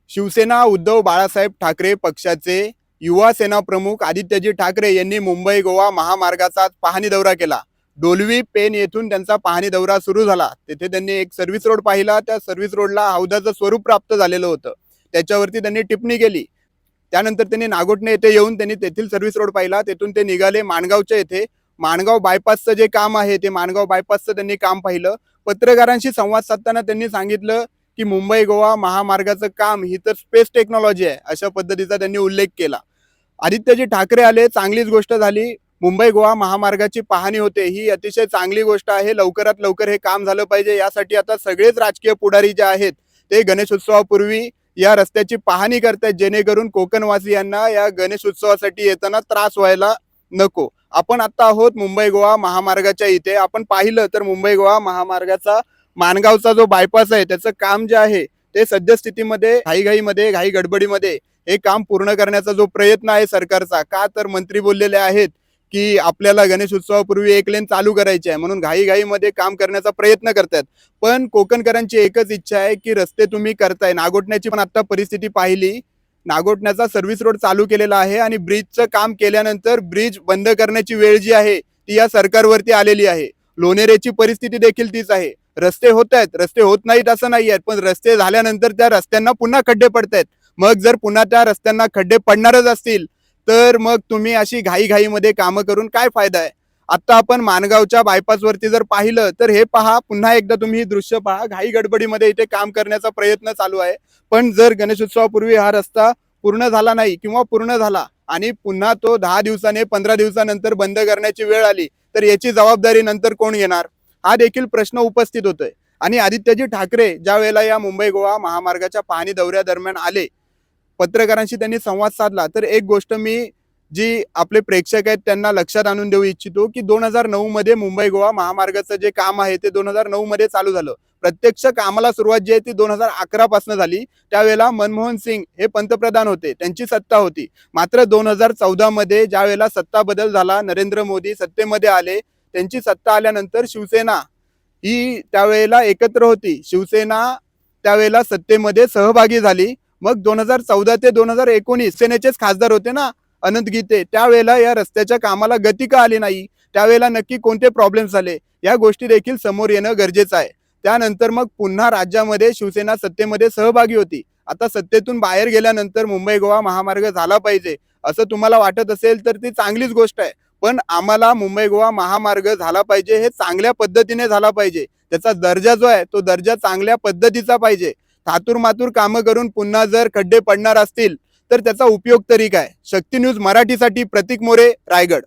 शिवसेना उद्धव बाळासाहेब ठाकरे पक्षाचे युवा सेना प्रमुख आदित्यजी ठाकरे यांनी मुंबई गोवा महामार्गाचा पाहणी दौरा केला। डोलवी पेन येथून त्यांचा पाहणी दौरा सुरू झाला। तेथे त्यांनी एक सर्व्हिस रोड पाहिला। त्या सर्व्हिस रोडला हौदाचं स्वरूप प्राप्त झालेलं होतं, त्याच्यावरती त्यांनी टिप्पणी केली। त्यानंतर त्यांनी नागोठणे येथे येऊन त्यांनी तेथील सर्व्हिस रोड पाहिला। तेथून ते निघाले माणगावच्या येथे। माणगाव बायपासचं जे काम आहे ते माणगाव बायपासचं त्यांनी काम पाहिलं। पत्रकारांशी संवाद साधताना त्यांनी सांगितलं की मुंबई गोवा महामार्गाचं काम ही तर स्पेस टेक्नॉलॉजी आहे, अशा पद्धतीचा त्यांनी उल्लेख केला। आदित्यजी ठाकरे आले, चांगलीच गोष्ट झाली। मुंबई गोवा महामार्गाची पाहणी होते ही अतिशय चांगली गोष्ट आहे। लवकरात लवकर हे काम झालं पाहिजे, यासाठी आता सगळेच राजकीय पुढारी जे आहेत ते गणेशोत्सवापूर्वी या रस्त्याची पाहणी करतात, जेणेकरून कोकणवासियांना या गणेशोत्सवासाठी येताना त्रास व्हायला नको। आपण आता आहोत मुंबई गोवा महामार्गाच्या इथे। आपण पाहिलं तर मुंबई गोवा महामार्गाचा माणगावचा जो बायपास आहे त्याचं काम जे आहे ते सद्यस्थितीमध्ये घाई गडबडीमध्ये हे काम पूर्ण करण्याचा जो प्रयत्न आहे सरकारचा, का तर मंत्री बोललेले आहेत की आपल्याला गणेश उत्सवापूर्वी एक लेन चालू करायची आहे, म्हणून घाईमध्ये काम करण्याचा प्रयत्न करतात। पण कोकणकरांची एकच इच्छा आहे की रस्ते तुम्ही करताय। नागोठण्याची पण आता परिस्थिती पाहिली, नागोठण्याचा सर्व्हिस रोड चालू केलेला आहे आणि ब्रिजचं काम केल्यानंतर ब्रिज बंद करण्याची वेळ जी आहे ती या सरकारवरती आलेली आहे। लोणेरेची परिस्थिती देखील तीच आहे। रस्ते होत आहेत, रस्ते होत नाहीत असं नाही आहेत, पण रस्ते झाल्यानंतर त्या रस्त्यांना पुन्हा खड्डे पडतायत। मग जर पुन्हा त्या रस्त्यांना खड्डे पडणारच असतील तर मग तुम्ही अशी घाईमध्ये कामं करून काय फायदा आहे। आता आपण माणगावच्या बायपासवरती जर पाहिलं तर हे पहा, पुन्हा एकदा तुम्ही दृश्य पहा, घाई गडबडीमध्ये इथे काम करण्याचा प्रयत्न चालू आहे। पण जर गणेशोत्सवापूर्वी हा रस्ता पूर्ण झाला नाही किंवा पूर्ण झाला आणि पुन्हा तो 10 दिवसाने 15 दिवसानंतर बंद करण्याची वेळ आली तर याची जबाबदारी नंतर कोण घेणार, हा देखील प्रश्न उपस्थित होतोय। आणि आदित्यजी ठाकरे ज्या वेळेला या मुंबई गोवा महामार्गाच्या पाहणी दौऱ्यादरम्यान आले, पत्रकारांशी त्यांनी संवाद साधला, तर एक गोष्ट मी जी आपले प्रेक्षक आहेत त्यांना लक्षात आणून देऊ इच्छितो की 2009 मध्ये मुंबई गोवा महामार्गाचं जे काम आहे ते 2009 मध्ये चालू झालं। प्रत्यक्ष कामाला सुरुवात जी आहे ती 2011 पासून झाली। त्यावेळेला मनमोहन सिंग हे पंतप्रधान होते, त्यांची सत्ता होती। मात्र 2014 मध्ये ज्या वेळेला सत्ता बदल झाला, नरेंद्र मोदी सत्तेमध्ये आले, त्यांची सत्ता आल्यानंतर शिवसेना ही त्यावेळेला एकत्र होती। शिवसेना त्यावेळेला सत्तेमध्ये सहभागी झाली। मग 2014 ते 2019 सेनेचेच खासदार होते ना अनंत गीते, त्यावेळेला या रस्त्याच्या कामाला गती का आली नाही, त्यावेळेला नक्की कोणते प्रॉब्लेम्स आले, या गोष्टी देखील समोर येणं गरजेचं आहे। त्यानंतर मग पुन्हा राज्यामध्ये शिवसेना सत्तेमध्ये सहभागी होती। आता सत्तेतून बाहेर गेल्यानंतर मुंबई गोवा महामार्ग झाला पाहिजे असं तुम्हाला वाटत असेल तर ती चांगलीच गोष्ट आहे। पण आम्हाला मुंबई गोवा महामार्ग झाला पाहिजे, हे चांगल्या पद्धतीने झाला पाहिजे, त्याचा दर्जा जो आहे तो दर्जा चांगल्या पद्धतीचा पाहिजे। थातूर कामं करून पुन्हा जर खड्डे पडणार असतील तर त्याचा उपयोग तरी काय। शक्ती न्यूज मराठीसाठी प्रतीक मोरे, रायगड।